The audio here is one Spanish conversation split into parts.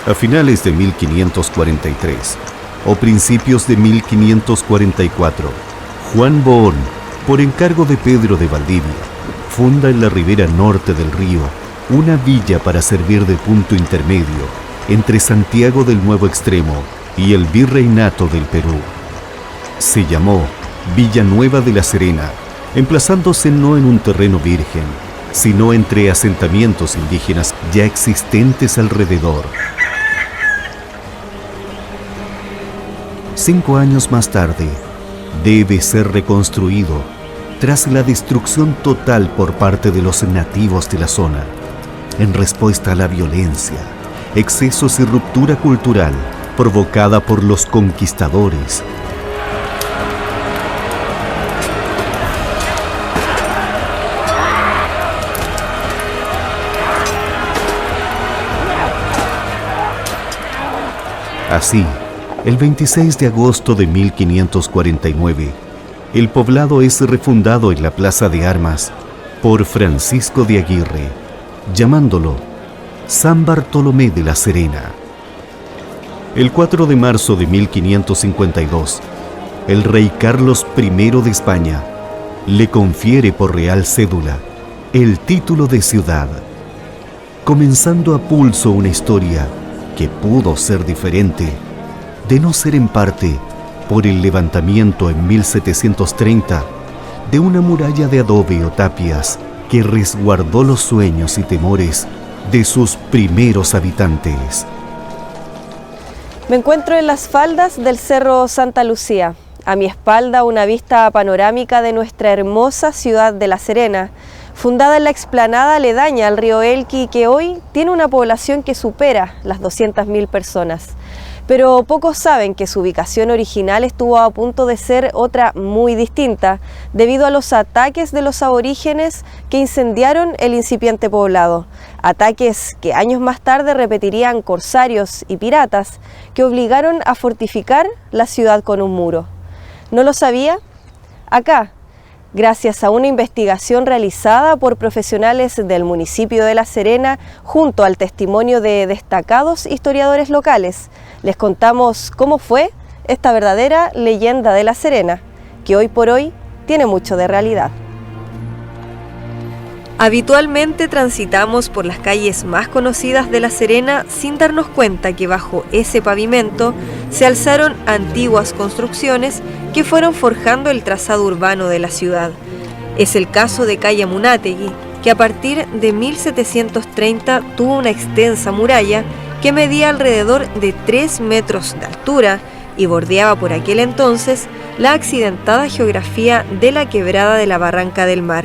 A finales de 1543 o principios de 1544, Juan Bohón, por encargo de Pedro de Valdivia, funda en la ribera norte del río una villa para servir de punto intermedio entre Santiago del Nuevo Extremo y el Virreinato del Perú. Se llamó Villanueva de la Serena, emplazándose no en un terreno virgen, sino entre asentamientos indígenas ya existentes alrededor. 5 años más tarde, debe ser reconstruido tras la destrucción total por parte de los nativos de la zona, en respuesta a la violencia, excesos y ruptura cultural provocada por los conquistadores. Así, el 26 de agosto de 1549, el poblado es refundado en la Plaza de Armas por Francisco de Aguirre, llamándolo San Bartolomé de la Serena. El 4 de marzo de 1552, el rey Carlos I de España le confiere por real cédula el título de ciudad, comenzando a pulso una historia que pudo ser diferente, de no ser en parte por el levantamiento en 1730 de una muralla de adobe o tapias que resguardó los sueños y temores de sus primeros habitantes. Me encuentro en las faldas del Cerro Santa Lucía. A mi espalda una vista panorámica de nuestra hermosa ciudad de La Serena, fundada en la explanada aledaña al río Elqui, que hoy tiene una población que supera las 200.000 personas. Pero pocos saben que su ubicación original estuvo a punto de ser otra muy distinta, debido a los ataques de los aborígenes que incendiaron el incipiente poblado. Ataques que años más tarde repetirían corsarios y piratas, que obligaron a fortificar la ciudad con un muro. ¿No lo sabía? Acá, gracias a una investigación realizada por profesionales del municipio de La Serena, junto al testimonio de destacados historiadores locales, les contamos cómo fue esta verdadera leyenda de La Serena, que hoy por hoy tiene mucho de realidad. Habitualmente transitamos por las calles más conocidas de La Serena sin darnos cuenta que bajo ese pavimento se alzaron antiguas construcciones que fueron forjando el trazado urbano de la ciudad. Es el caso de Calle Amunátegui, que a partir de 1730 tuvo una extensa muralla que medía alrededor de 3 metros de altura y bordeaba por aquel entonces la accidentada geografía de la quebrada de la Barranca del Mar,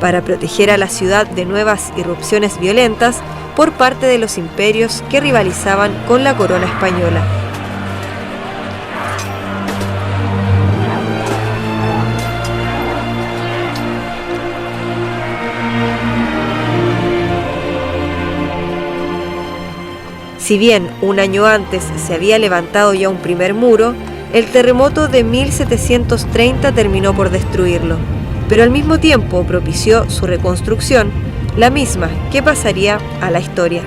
para proteger a la ciudad de nuevas irrupciones violentas por parte de los imperios que rivalizaban con la corona española. Si bien un año antes se había levantado ya un primer muro, el terremoto de 1730 terminó por destruirlo, pero al mismo tiempo propició su reconstrucción, la misma que pasaría a la historia.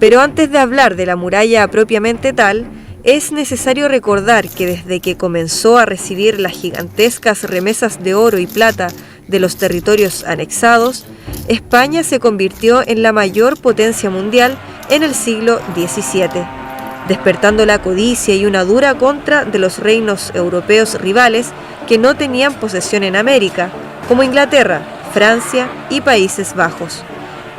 Pero antes de hablar de la muralla propiamente tal, es necesario recordar que desde que comenzó a recibir las gigantescas remesas de oro y plata de los territorios anexados, España se convirtió en la mayor potencia mundial en el siglo XVII, despertando la codicia y una dura contra de los reinos europeos rivales que no tenían posesión en América, como Inglaterra, Francia y Países Bajos,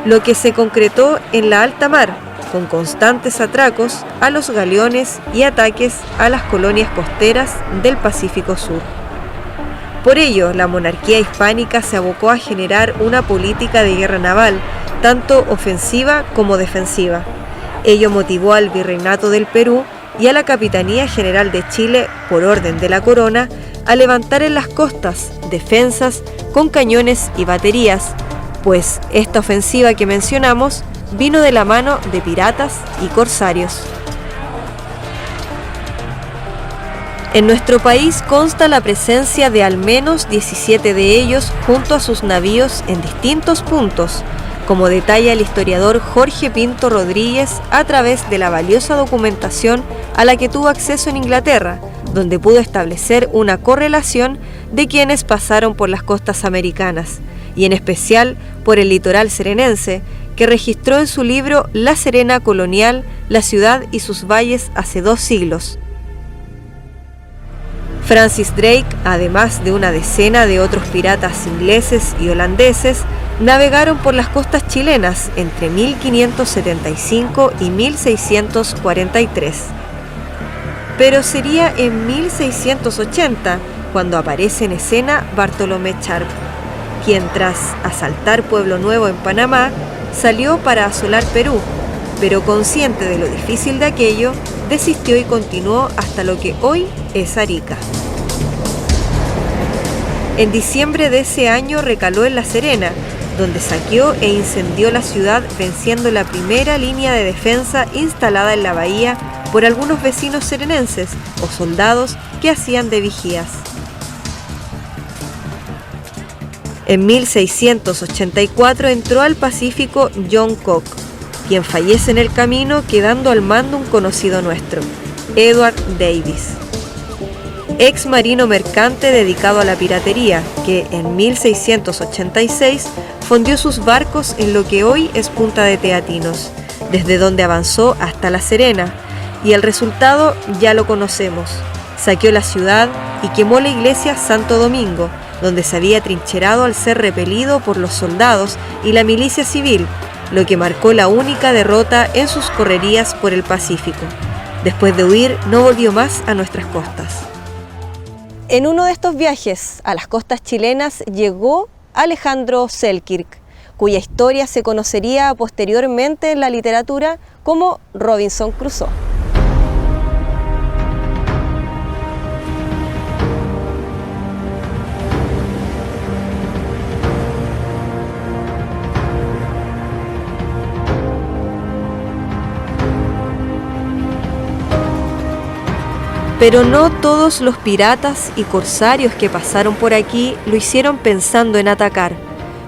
lo que se concretó en la alta mar, con constantes atracos a los galeones y ataques a las colonias costeras del Pacífico Sur. Por ello, la monarquía hispánica se abocó a generar una política de guerra naval, tanto ofensiva como defensiva. Ello motivó al Virreinato del Perú y a la Capitanía General de Chile, por orden de la corona, a levantar en las costas defensas con cañones y baterías, pues esta ofensiva que mencionamos vino de la mano de piratas y corsarios. En nuestro país consta la presencia de al menos 17 de ellos junto a sus navíos en distintos puntos, como detalla el historiador Jorge Pinto Rodríguez a través de la valiosa documentación a la que tuvo acceso en Inglaterra, donde pudo establecer una correlación de quienes pasaron por las costas americanas, y en especial por el litoral serenense, que registró en su libro La Serena colonial, la ciudad y sus valles hace 2 siglos. Francis Drake, además de una decena de otros piratas ingleses y holandeses, navegaron por las costas chilenas entre 1575 y 1643. Pero sería en 1680 cuando aparece en escena Bartolomé Charp, quien tras asaltar Pueblo Nuevo en Panamá, salió para asolar Perú, pero consciente de lo difícil de aquello, desistió y continuó hasta lo que hoy es Arica. En diciembre de ese año recaló en La Serena, donde saqueó e incendió la ciudad, venciendo la primera línea de defensa instalada en la bahía por algunos vecinos serenenses o soldados que hacían de vigías. En 1684 entró al Pacífico John Cock, quien fallece en el camino, quedando al mando un conocido nuestro, Edward Davis, ex marino mercante dedicado a la piratería, que en 1686 fondió sus barcos en lo que hoy es Punta de Teatinos, desde donde avanzó hasta La Serena, y el resultado ya lo conocemos. Saqueó la ciudad y quemó la iglesia Santo Domingo, donde se había trincherado al ser repelido por los soldados y la milicia civil, lo que marcó la única derrota en sus correrías por el Pacífico. Después de huir, no volvió más a nuestras costas. En uno de estos viajes a las costas chilenas llegó Alejandro Selkirk, cuya historia se conocería posteriormente en la literatura como Robinson Crusoe. Pero no todos los piratas y corsarios que pasaron por aquí lo hicieron pensando en atacar,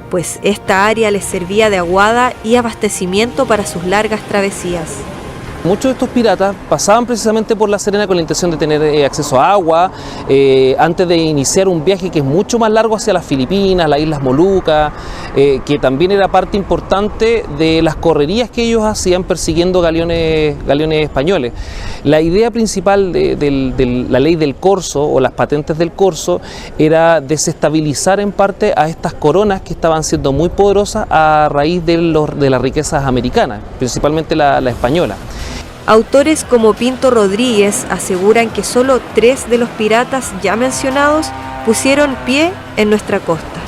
pues esta área les servía de aguada y abastecimiento para sus largas travesías. Muchos de estos piratas pasaban precisamente por La Serena con la intención de tener acceso a agua antes de iniciar un viaje que es mucho más largo hacia las Filipinas, las Islas Molucas, que también era parte importante de las correrías que ellos hacían persiguiendo galeones españoles. La idea principal de la ley del corso o las patentes del corso era desestabilizar en parte a estas coronas que estaban siendo muy poderosas a raíz de las riquezas americanas, principalmente la española. Autores como Pinto Rodríguez aseguran que solo 3 de los piratas ya mencionados pusieron pie en nuestra costa.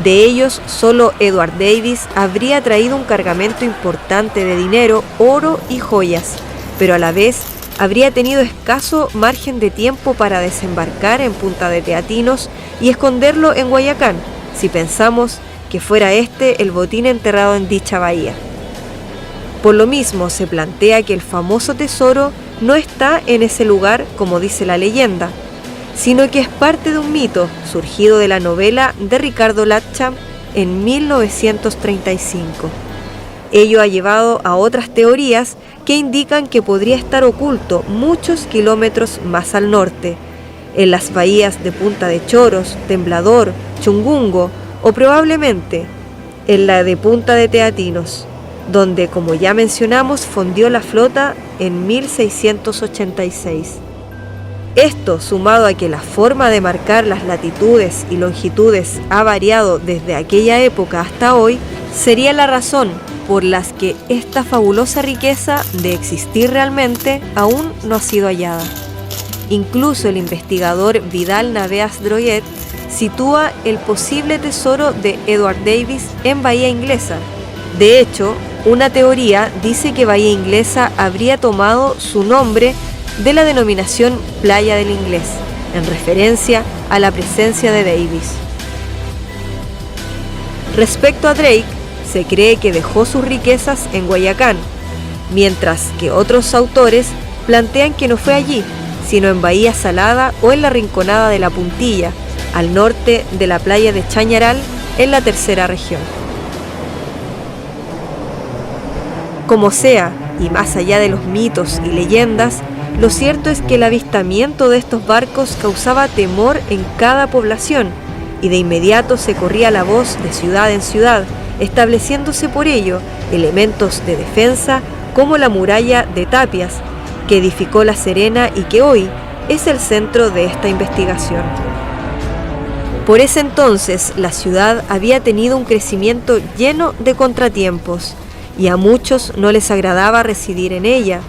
De ellos, solo Edward Davis habría traído un cargamento importante de dinero, oro y joyas, pero a la vez habría tenido escaso margen de tiempo para desembarcar en Punta de Teatinos y esconderlo en Guayacán, si pensamos que fuera este el botín enterrado en dicha bahía. Por lo mismo, se plantea que el famoso tesoro no está en ese lugar, como dice la leyenda, sino que es parte de un mito surgido de la novela de Ricardo Latcham en 1935. Ello ha llevado a otras teorías que indican que podría estar oculto muchos kilómetros más al norte, en las bahías de Punta de Choros, Temblador, Chungungo o probablemente en la de Punta de Teatinos, donde, como ya mencionamos, fondió la flota en 1686. Esto, sumado a que la forma de marcar las latitudes y longitudes ha variado desde aquella época hasta hoy, sería la razón por las que esta fabulosa riqueza, de existir realmente, aún no ha sido hallada. Incluso el investigador Vidal Naveas Droguet sitúa el posible tesoro de Edward Davis en Bahía Inglesa. De hecho, una teoría dice que Bahía Inglesa habría tomado su nombre de la denominación Playa del Inglés, en referencia a la presencia de Davis. Respecto a Drake, se cree que dejó sus riquezas en Guayacán, mientras que otros autores plantean que no fue allí, sino en Bahía Salada o en la Rinconada de la Puntilla, al norte de la playa de Chañaral, en la tercera región. Como sea, y más allá de los mitos y leyendas, lo cierto es que el avistamiento de estos barcos causaba temor en cada población, y de inmediato se corría la voz de ciudad en ciudad, estableciéndose por ello elementos de defensa como la muralla de tapias, que edificó La Serena y que hoy es el centro de esta investigación. Por ese entonces, la ciudad había tenido un crecimiento lleno de contratiempos, y a muchos no les agradaba residir en ella,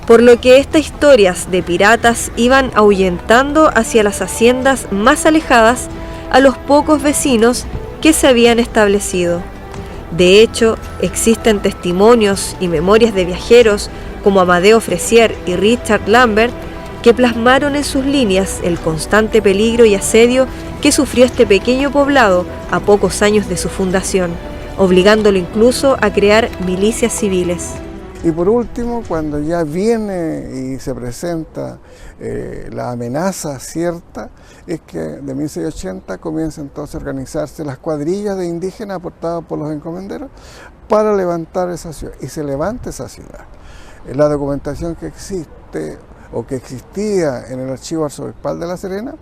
por lo que estas historias de piratas iban ahuyentando hacia las haciendas más alejadas a los pocos vecinos que se habían establecido. De hecho, existen testimonios y memorias de viajeros como Amadeo Fresier y Richard Lambert que plasmaron en sus líneas el constante peligro y asedio que sufrió este pequeño poblado a pocos años de su fundación, obligándolo incluso a crear milicias civiles. Y por último, cuando ya viene y se presenta la amenaza cierta, es que de 1680 comienza entonces a organizarse las cuadrillas de indígenas aportadas por los encomenderos para levantar esa ciudad. Y se levanta esa ciudad. La documentación que existe o que existía en el archivo arzobispal de La Serena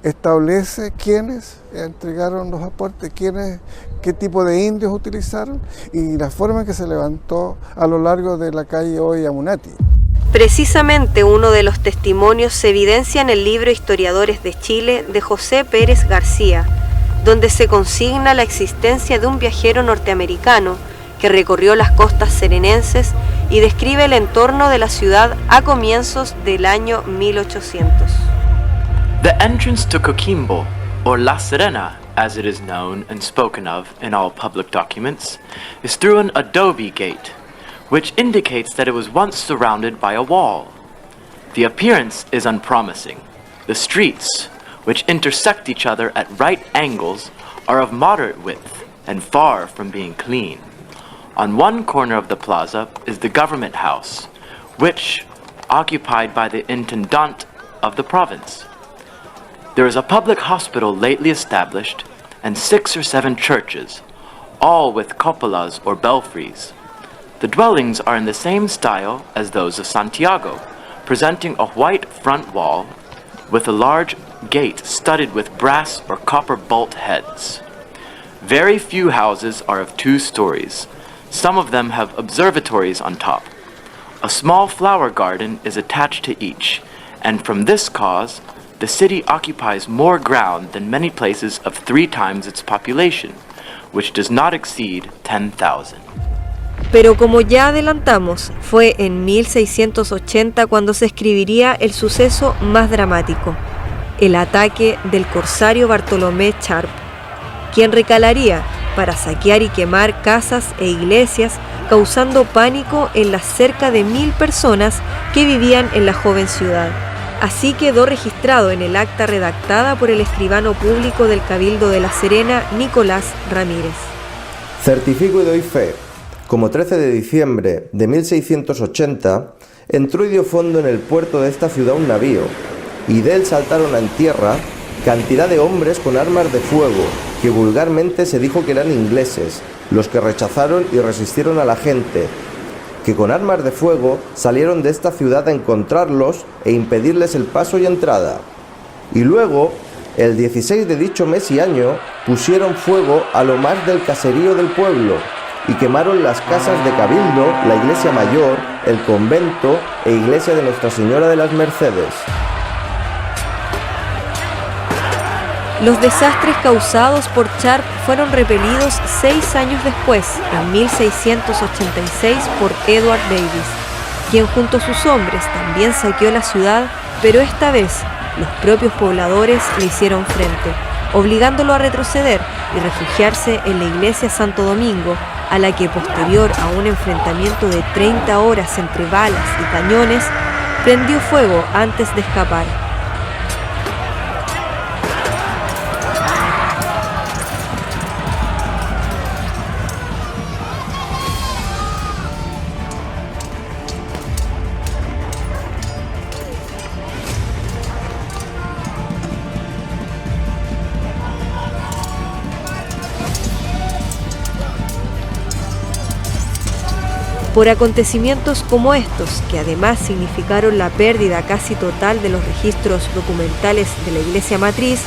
establece quiénes entregaron los aportes, qué tipo de indios utilizaron y la forma en que se levantó a lo largo de la calle hoy Amunati. Precisamente uno de los testimonios se evidencia en el libro Historiadores de Chile de José Pérez García, donde se consigna la existencia de un viajero norteamericano que recorrió las costas serenenses y describe el entorno de la ciudad a comienzos del año 1800. The entrance to Coquimbo, or La Serena, as it is known and spoken of in all public documents, is through an adobe gate, which indicates that it was once surrounded by a wall. The appearance is unpromising. The streets, which intersect each other at right angles, are of moderate width and far from being clean. On one corner of the plaza is the government house, which occupied by the intendant of the province. There is a public hospital lately established and 6 or 7 churches, all with cupolas or belfries. The dwellings are in the same style as those of Santiago, presenting a white front wall with a large gate studded with brass or copper bolt heads. Very few houses are of 2 stories. Some of them have observatories on top. A small flower garden is attached to each, and from this cause, the city occupies more ground than many places of 3 times its population, which does not exceed 10,000. Pero como ya adelantamos, fue en 1680 cuando se escribiría el suceso más dramático, el ataque del corsario Bartolomé Charp, quien recalaría para saquear y quemar casas e iglesias, causando pánico en las cerca de 1000 personas que vivían en la joven ciudad. Así quedó registrado en el acta redactada por el escribano público del Cabildo de La Serena, Nicolás Ramírez. Certifico y doy fe. Como 13 de diciembre de 1680, entró y dio fondo en el puerto de esta ciudad un navío, y de él saltaron en tierra cantidad de hombres con armas de fuego, que vulgarmente se dijo que eran ingleses, los que rechazaron y resistieron a la gente, que con armas de fuego salieron de esta ciudad a encontrarlos e impedirles el paso y entrada. Y luego, el 16 de dicho mes y año, pusieron fuego a lo más del caserío del pueblo, y quemaron las casas de Cabildo, la iglesia mayor, el convento e iglesia de Nuestra Señora de las Mercedes. Los desastres causados por Charp fueron repelidos 6 años después, en 1686, por Edward Davis, quien junto a sus hombres también saqueó la ciudad, pero esta vez los propios pobladores le hicieron frente, obligándolo a retroceder y refugiarse en la iglesia Santo Domingo, a la que posterior a un enfrentamiento de 30 horas entre balas y cañones, prendió fuego antes de escapar. Por acontecimientos como estos, que además significaron la pérdida casi total de los registros documentales de la iglesia matriz,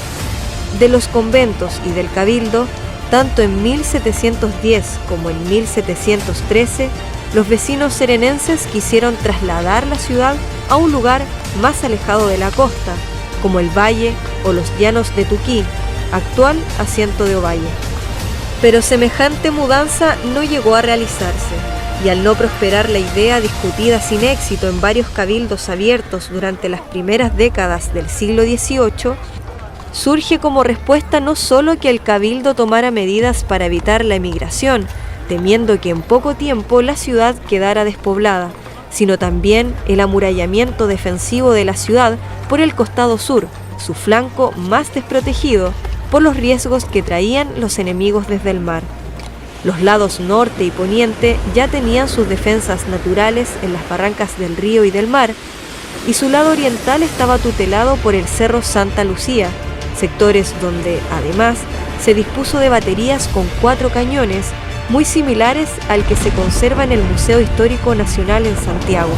de los conventos y del cabildo, tanto en 1710 como en 1713, los vecinos serenenses quisieron trasladar la ciudad a un lugar más alejado de la costa, como el valle o los llanos de Tuquí, actual asiento de Ovalle. Pero semejante mudanza no llegó a realizarse, y al no prosperar la idea discutida sin éxito en varios cabildos abiertos durante las primeras décadas del siglo XVIII, surge como respuesta no solo que el cabildo tomara medidas para evitar la emigración, temiendo que en poco tiempo la ciudad quedara despoblada, sino también el amurallamiento defensivo de la ciudad por el costado sur, su flanco más desprotegido por los riesgos que traían los enemigos desde el mar. Los lados norte y poniente ya tenían sus defensas naturales en las barrancas del río y del mar, y su lado oriental estaba tutelado por el Cerro Santa Lucía, sectores donde, además, se dispuso de baterías con 4 cañones, muy similares al que se conserva en el Museo Histórico Nacional en Santiago,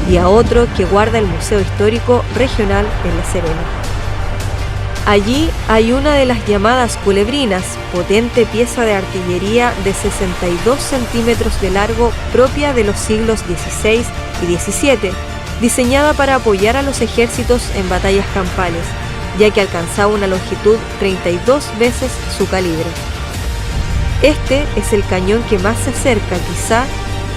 y a otro que guarda el Museo Histórico Regional en La Serena. Allí hay una de las llamadas culebrinas, potente pieza de artillería de 62 centímetros de largo propia de los siglos XVI y XVII, diseñada para apoyar a los ejércitos en batallas campales, ya que alcanzaba una longitud 32 veces su calibre. Este es el cañón que más se acerca, quizá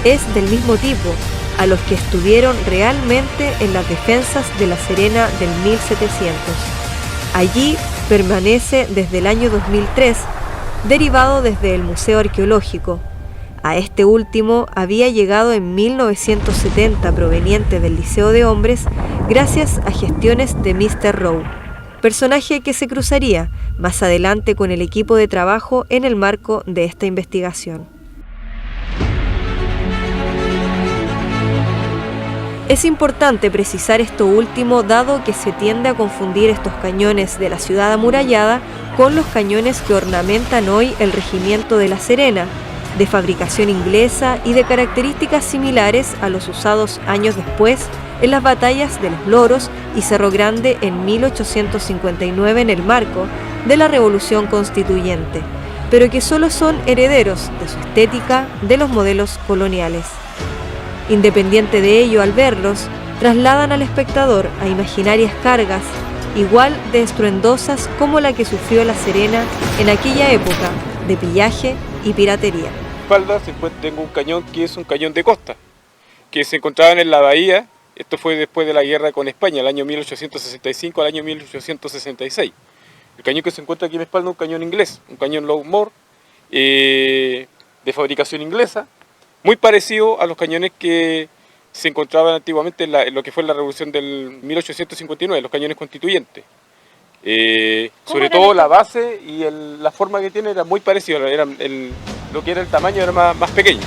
es del mismo tipo, a los que estuvieron realmente en las defensas de La Serena del 1700. Allí permanece desde el año 2003, derivado desde el Museo Arqueológico. A este último había llegado en 1970 proveniente del Liceo de Hombres gracias a gestiones de Mr. Rowe, personaje que se cruzaría más adelante con el equipo de trabajo en el marco de esta investigación. Es importante precisar esto último, dado que se tiende a confundir estos cañones de la ciudad amurallada con los cañones que ornamentan hoy el regimiento de La Serena, de fabricación inglesa y de características similares a los usados años después en las batallas de Los Loros y Cerro Grande en 1859 en el marco de la Revolución Constituyente, pero que solo son herederos de su estética de los modelos coloniales. Independiente de ello, al verlos, trasladan al espectador a imaginarias cargas, igual de estruendosas como la que sufrió La Serena en aquella época de pillaje y piratería. Tengo un cañón que es un cañón de costa, que se encontraban en la bahía. Esto fue después de la guerra con España, el año 1865 al año 1866. El cañón que se encuentra aquí en mi espalda es un cañón inglés, un cañón Longmore de fabricación inglesa, muy parecido a los cañones que se encontraban antiguamente en lo que fue la revolución del 1859, los cañones constituyentes. Sobre todo la base y la forma que tiene era muy parecida, lo que era el tamaño era más pequeño.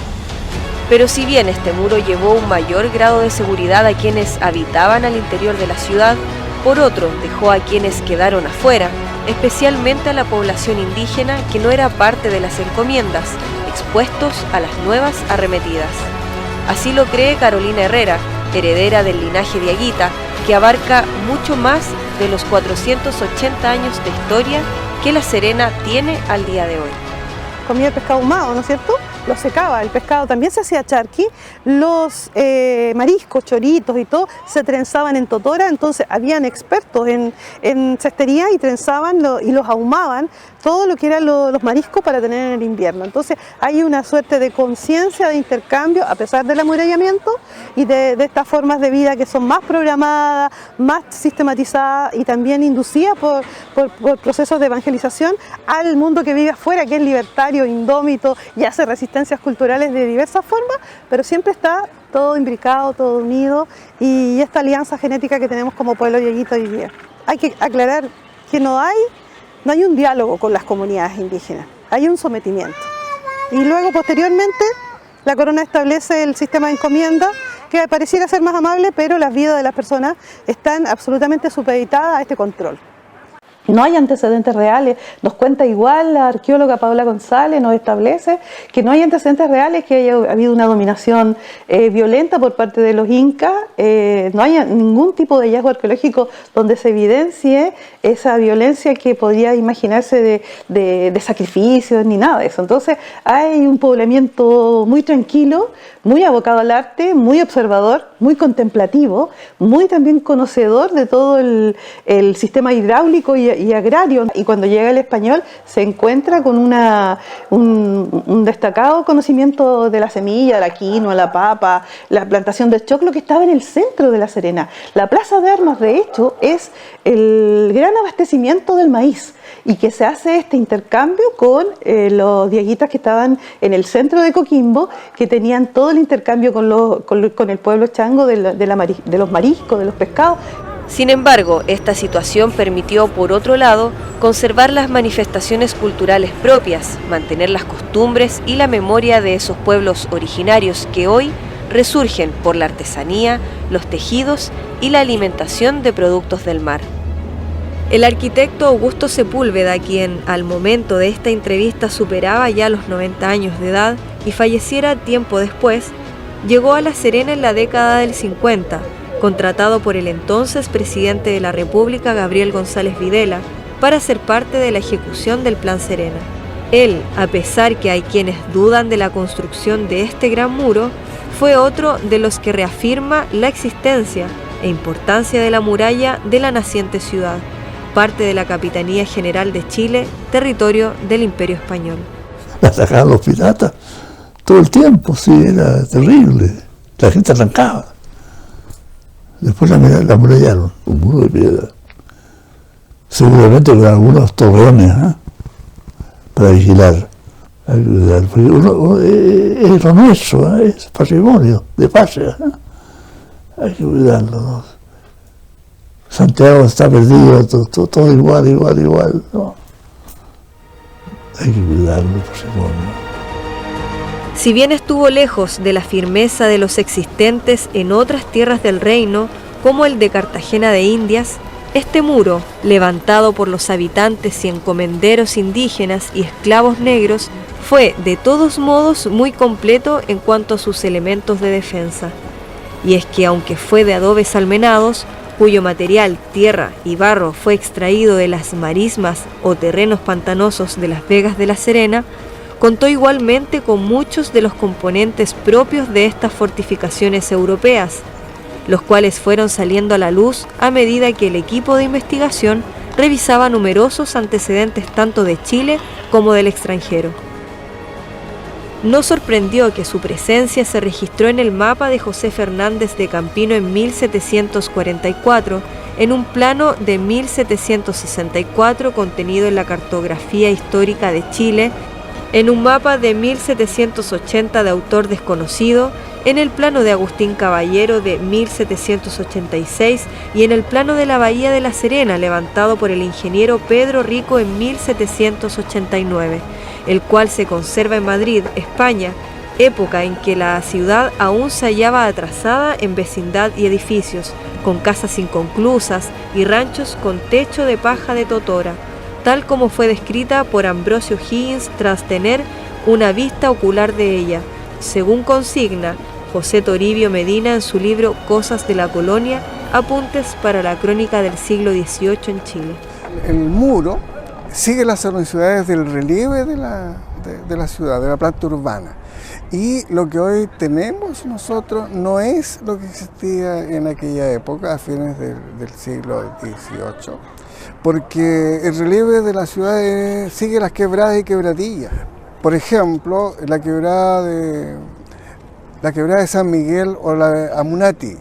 Pero si bien este muro llevó un mayor grado de seguridad a quienes habitaban al interior de la ciudad, por otro dejó a quienes quedaron afuera, especialmente a la población indígena que no era parte de las encomiendas, expuestos a las nuevas arremetidas. Así lo cree Carolina Herrera, heredera del linaje de Aguita, que abarca mucho más de los 480 años de historia que La Serena tiene al día de hoy. Comía el pescado ahumado, ¿no es cierto? Lo secaba, el pescado también se hacía charqui, los mariscos, choritos y todo se trenzaban en totora, entonces habían expertos en cestería y trenzaban y los ahumaban todo lo que eran los mariscos para tener en el invierno. Entonces hay una suerte de conciencia de intercambio a pesar del amurallamiento y de estas formas de vida que son más programadas, más sistematizadas y también inducidas por procesos de evangelización al mundo que vive afuera, que es libertario, indómito y hace resistencias culturales de diversas formas, pero siempre está todo imbricado, todo unido y esta alianza genética que tenemos como pueblo yaguita hoy día. Hay que aclarar que no hay un diálogo con las comunidades indígenas, hay un sometimiento. Y luego, posteriormente, la corona establece el sistema de encomienda, que pareciera ser más amable, pero las vidas de las personas están absolutamente supeditadas a este control. No hay antecedentes reales. Nos cuenta igual la arqueóloga Paola González, nos establece que no hay antecedentes reales, que haya habido una dominación violenta por parte de los incas. No hay ningún tipo de hallazgo arqueológico donde se evidencie esa violencia que podría imaginarse de sacrificios ni nada de eso. Entonces hay un poblamiento muy tranquilo, muy abocado al arte, muy observador, muy contemplativo, muy también conocedor de todo el sistema hidráulico y agrario. Y cuando llega el español se encuentra con un destacado conocimiento de la semilla, la quinoa, la papa, la plantación de choclo, que estaba en el centro de La Serena. La Plaza de Armas, de hecho, es el gran abastecimiento del maíz, y que se hace este intercambio con los dieguitas que estaban en el centro de Coquimbo, que tenían todo el intercambio con el pueblo chango de los mariscos, de los pescados. Sin embargo, esta situación permitió, por otro lado, conservar las manifestaciones culturales propias, mantener las costumbres y la memoria de esos pueblos originarios que hoy resurgen por la artesanía, los tejidos y la alimentación de productos del mar. El arquitecto Augusto Sepúlveda, quien al momento de esta entrevista superaba ya los 90 años de edad y falleciera tiempo después, llegó a La Serena en la década del 50, contratado por el entonces presidente de la República, Gabriel González Videla, para ser parte de la ejecución del Plan Serena. Él, a pesar que hay quienes dudan de la construcción de este gran muro, fue otro de los que reafirma la existencia e importancia de la muralla de la naciente ciudad, parte de la Capitanía General de Chile, territorio del Imperio Español. La atacaban los piratas todo el tiempo, sí, era terrible. La gente arrancaba. Después la murallaron, un muro de piedra. Seguramente con algunos torreones, ¿eh?, para vigilar. Hay que cuidar, porque es lo nuestro, ¿eh?, es patrimonio de patria, ¿eh? Hay que cuidarlo, ¿no? Santiago está perdido, todo igual, ¿no? Hay que cuidarlo, el patrimonio. Si bien estuvo lejos de la firmeza de los existentes en otras tierras del reino, como el de Cartagena de Indias, este muro, levantado por los habitantes y encomenderos indígenas y esclavos negros, fue de todos modos muy completo en cuanto a sus elementos de defensa. Y es que aunque fue de adobes almenados, cuyo material, tierra y barro fue extraído de las marismas o terrenos pantanosos de las Vegas de La Serena, contó igualmente con muchos de los componentes propios de estas fortificaciones europeas, los cuales fueron saliendo a la luz a medida que el equipo de investigación revisaba numerosos antecedentes tanto de Chile como del extranjero. No sorprendió que su presencia se registró en el mapa de José Fernández de Campino en 1744, en un plano de 1764 contenido en la Cartografía Histórica de Chile, en un mapa de 1780 de autor desconocido, en el plano de Agustín Caballero de 1786 y en el plano de la Bahía de La Serena levantado por el ingeniero Pedro Rico en 1789, el cual se conserva en Madrid, España, época en que la ciudad aún se hallaba atrasada en vecindad y edificios, con casas inconclusas y ranchos con techo de paja de totora, tal como fue descrita por Ambrosio Higgins tras tener una vista ocular de ella, según consigna José Toribio Medina en su libro Cosas de la Colonia, apuntes para la crónica del siglo XVIII en Chile. El muro sigue las organicidades del relieve de la ciudad, de la planta urbana. Y lo que hoy tenemos nosotros no es lo que existía en aquella época, a fines del siglo XVIII, porque el relieve de la ciudad sigue las quebradas y quebradillas. Por ejemplo, la quebrada de San Miguel o la de Amunati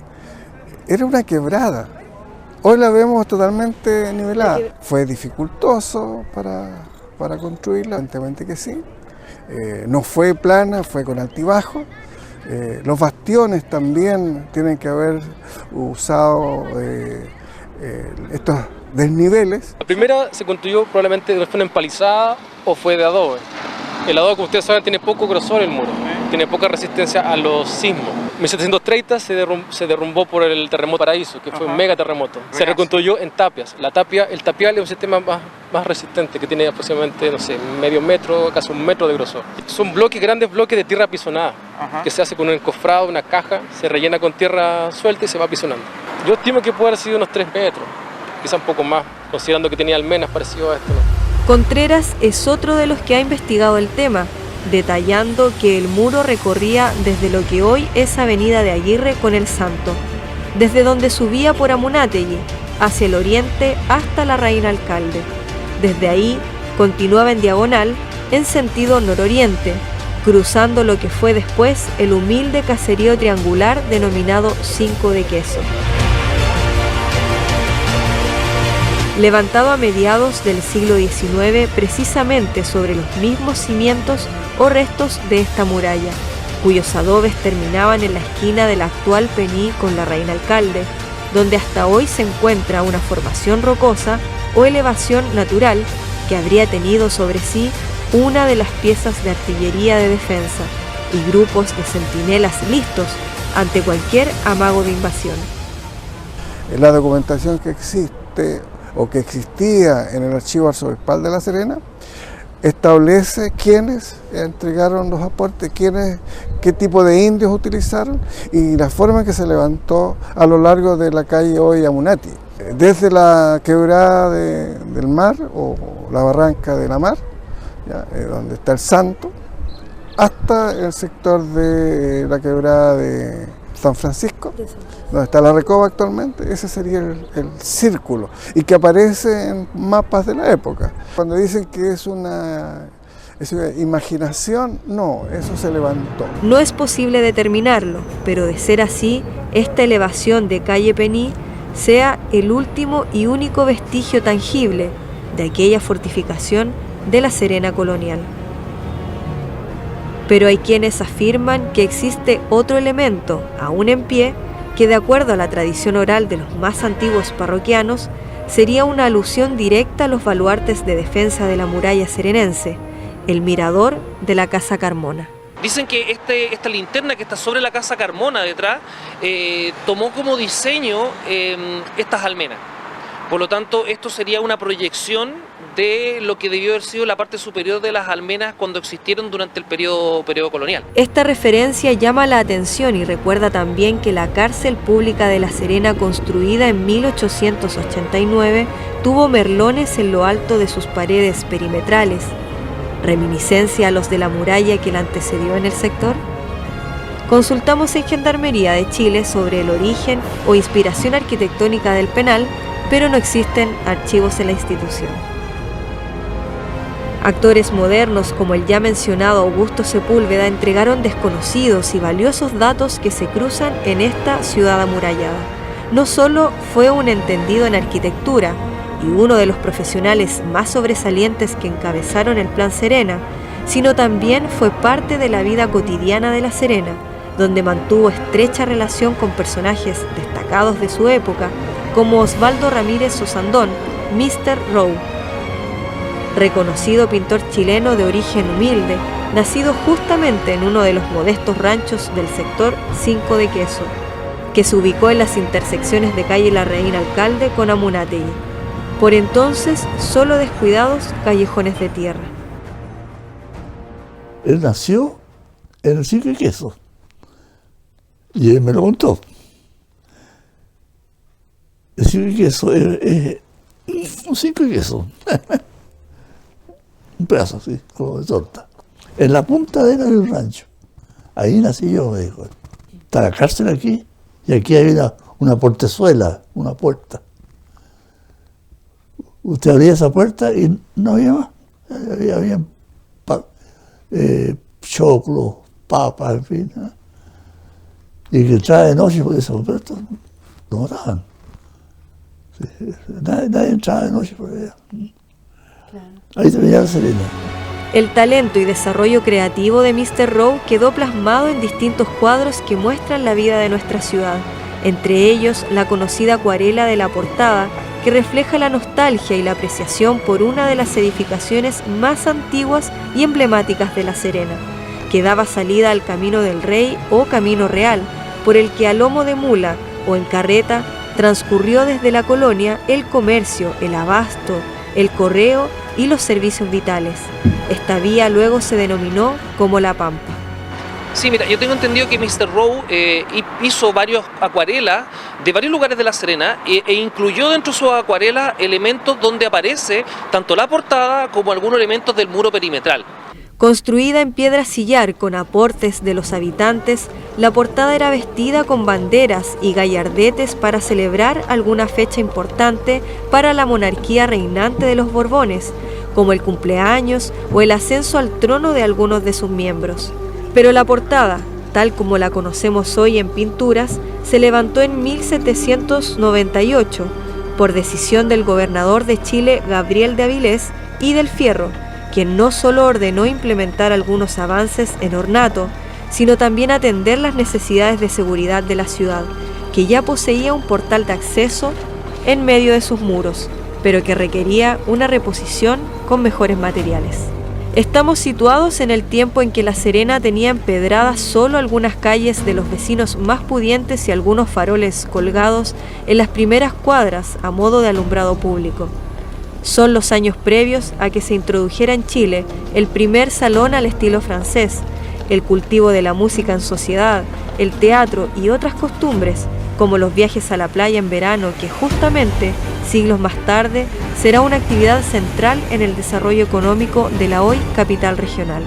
era una quebrada. Hoy la vemos totalmente nivelada. Fue dificultoso para construirla, evidentemente que sí. No fue plana, fue con altibajo. Los bastiones también tienen que haber usado estos desniveles. La primera se construyó probablemente, fue una empalizada o fue de adobe. El adobe, como ustedes saben, tiene poco grosor el muro, tiene poca resistencia a los sismos. En 1730 se derrumbó por el terremoto de Paraíso, que fue un mega terremoto. Se reconstruyó en tapias. El tapial es un sistema más resistente, que tiene aproximadamente, no sé, medio metro, casi 1 metro de grosor. Son grandes bloques de tierra apisonada, que se hace con un encofrado, una caja, se rellena con tierra suelta y se va apisonando. Yo estimo que puede haber sido unos 3 metros, quizá un poco más, considerando que tenía almenas parecido a esto, ¿no? Contreras es otro de los que ha investigado el tema, detallando que el muro recorría desde lo que hoy es Avenida de Aguirre con El Santo, desde donde subía por Amunátegui, hacia el oriente hasta la Reina Alcalde. Desde ahí continuaba en diagonal en sentido nororiente, cruzando lo que fue después el humilde caserío triangular denominado Cinco de Queso. Levantado a mediados del siglo XIX precisamente sobre los mismos cimientos o restos de esta muralla, cuyos adobes terminaban en la esquina de la actual Pení con la Reina Alcalde, donde hasta hoy se encuentra una formación rocosa o elevación natural que habría tenido sobre sí una de las piezas de artillería de defensa y grupos de centinelas listos ante cualquier amago de invasión. La documentación que existe o que existía en el Archivo Arzobispal de La Serena establece quiénes entregaron los aportes, qué tipo de indios utilizaron y la forma en que se levantó a lo largo de la calle hoy Amunati. Desde la quebrada del mar o la barranca de la mar, donde está el Santo, hasta el sector de la quebrada de San Francisco, donde está la Recoba actualmente. Ese sería el círculo y que aparece en mapas de la época. Cuando dicen que es una imaginación, no, eso se levantó. No es posible determinarlo, pero de ser así, esta elevación de calle Pení sea el último y único vestigio tangible de aquella fortificación de La Serena colonial. Pero hay quienes afirman que existe otro elemento, aún en pie, que de acuerdo a la tradición oral de los más antiguos parroquianos, sería una alusión directa a los baluartes de defensa de la muralla serenense, el mirador de la Casa Carmona. Dicen que esta linterna que está sobre la Casa Carmona detrás tomó como diseño estas almenas. Por lo tanto, esto sería una proyección de lo que debió haber sido la parte superior de las almenas cuando existieron durante el periodo colonial. Esta referencia llama la atención y recuerda también que la cárcel pública de La Serena, construida en 1889, tuvo merlones en lo alto de sus paredes perimetrales, reminiscencia a los de la muralla que la antecedió en el sector. Consultamos en Gendarmería de Chile sobre el origen o inspiración arquitectónica del penal, pero no existen archivos en la institución. Actores modernos como el ya mencionado Augusto Sepúlveda entregaron desconocidos y valiosos datos que se cruzan en esta ciudad amurallada. No solo fue un entendido en arquitectura y uno de los profesionales más sobresalientes que encabezaron el Plan Serena, sino también fue parte de la vida cotidiana de La Serena, donde mantuvo estrecha relación con personajes destacados de su época, como Osvaldo Ramírez Osandón, Mr. Rowe, reconocido pintor chileno de origen humilde, nacido justamente en uno de los modestos ranchos del sector Cinco de Queso, que se ubicó en las intersecciones de calle La Reina Alcalde con Amunátegui, por entonces solo descuidados callejones de tierra. Él nació en el Cinco de Queso y él me lo contó. El Cinco de Queso es un Cinco de Queso. Un pedazo así, como de torta. En la punta de un rancho. Ahí nací yo, me dijo. Está la cárcel aquí, y aquí hay una portezuela, una puerta. Usted abría esa puerta y no había más. Había choclo, papas, en fin. ¿No? Y que entraba de noche por esa puerta, lo mataban. Sí, nadie entraba de noche por allá. Ahí terminaba La Serena. El talento y desarrollo creativo de Mr. Rowe quedó plasmado en distintos cuadros que muestran la vida de nuestra ciudad, entre ellos la conocida acuarela de la portada, que refleja la nostalgia y la apreciación por una de las edificaciones más antiguas y emblemáticas de La Serena, que daba salida al Camino del Rey o Camino Real, por el que a lomo de mula o en carreta transcurrió desde la colonia el comercio, el abasto, el correo y los servicios vitales. Esta vía luego se denominó como La Pampa. Sí, mira, yo tengo entendido que Mr. Rowe hizo varios acuarelas de varios lugares de La Serena e incluyó dentro de sus acuarelas elementos donde aparece tanto la portada como algunos elementos del muro perimetral. Construida en piedra sillar con aportes de los habitantes, la portada era vestida con banderas y gallardetes para celebrar alguna fecha importante para la monarquía reinante de los Borbones, como el cumpleaños o el ascenso al trono de algunos de sus miembros. Pero la portada, tal como la conocemos hoy en pinturas, se levantó en 1798 por decisión del gobernador de Chile, Gabriel de Avilés, y del Fierro, quien no solo ordenó implementar algunos avances en ornato, sino también atender las necesidades de seguridad de la ciudad, que ya poseía un portal de acceso en medio de sus muros, pero que requería una reposición con mejores materiales. Estamos situados en el tiempo en que La Serena tenía empedradas solo algunas calles de los vecinos más pudientes y algunos faroles colgados en las primeras cuadras a modo de alumbrado público. Son los años previos a que se introdujera en Chile el primer salón al estilo francés, el cultivo de la música en sociedad, el teatro y otras costumbres, como los viajes a la playa en verano, que justamente, siglos más tarde, será una actividad central en el desarrollo económico de la hoy capital regional.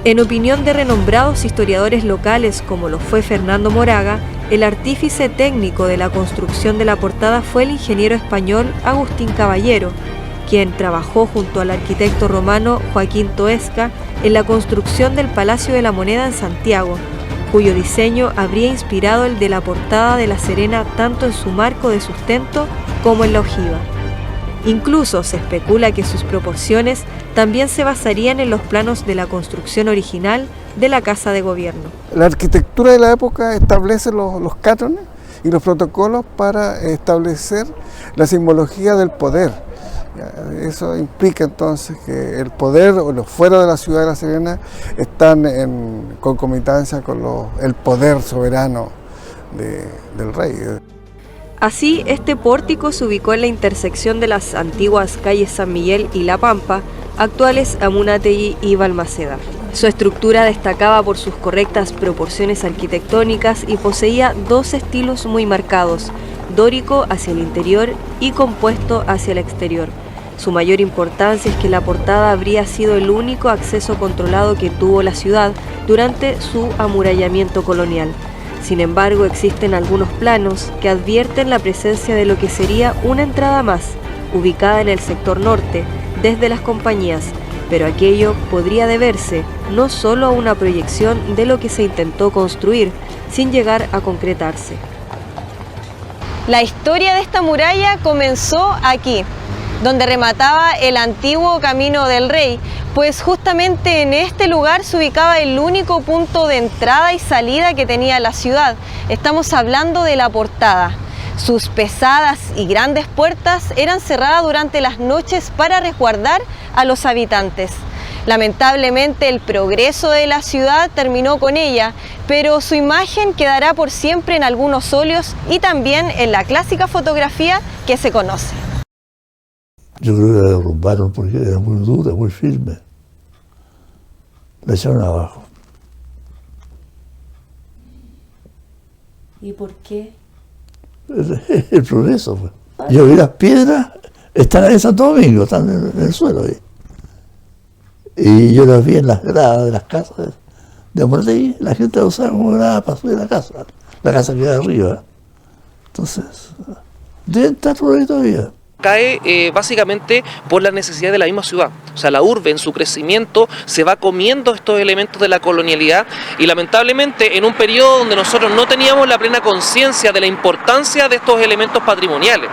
En opinión de renombrados historiadores locales como lo fue Fernando Moraga, el artífice técnico de la construcción de la portada fue el ingeniero español Agustín Caballero, quien trabajó junto al arquitecto romano Joaquín Toesca en la construcción del Palacio de la Moneda en Santiago, cuyo diseño habría inspirado el de la portada de La Serena tanto en su marco de sustento como en la ojiva. Incluso se especula que sus proporciones también se basarían en los planos de la construcción original de la Casa de Gobierno. La arquitectura de la época establece los cánones y los protocolos para establecer la simbología del poder. Eso implica entonces que el poder o los fueros de la ciudad de La Serena están en concomitancia con el poder soberano del rey. Así, este pórtico se ubicó en la intersección de las antiguas calles San Miguel y La Pampa, actuales Amunátegui y Balmaceda. Su estructura destacaba por sus correctas proporciones arquitectónicas y poseía dos estilos muy marcados, dórico hacia el interior y compuesto hacia el exterior. Su mayor importancia es que la portada habría sido el único acceso controlado que tuvo la ciudad durante su amurallamiento colonial. Sin embargo, existen algunos planos que advierten la presencia de lo que sería una entrada más, ubicada en el sector norte, desde las compañías, pero aquello podría deberse no solo a una proyección de lo que se intentó construir, sin llegar a concretarse. La historia de esta muralla comenzó aquí, donde remataba el antiguo Camino del Rey, pues justamente en este lugar se ubicaba el único punto de entrada y salida que tenía la ciudad. Estamos hablando de la portada. Sus pesadas y grandes puertas eran cerradas durante las noches para resguardar a los habitantes. Lamentablemente el progreso de la ciudad terminó con ella, pero su imagen quedará por siempre en algunos óleos y también en la clásica fotografía que se conoce. Yo creo que la derrumbaron porque era muy dura, muy firme. La echaron abajo. ¿Y por qué? El progreso, pues. Yo vi las piedras, están ahí en Santo Domingo, están en el suelo ahí. Y yo las vi en las gradas de las casas de Amunátegui, la gente la usaba como grada para subir la casa que da arriba. Entonces, deben estar por ahí todavía. Cae básicamente por la necesidad de la misma ciudad. O sea, la urbe en su crecimiento se va comiendo estos elementos de la colonialidad y lamentablemente en un periodo donde nosotros no teníamos la plena conciencia de la importancia de estos elementos patrimoniales.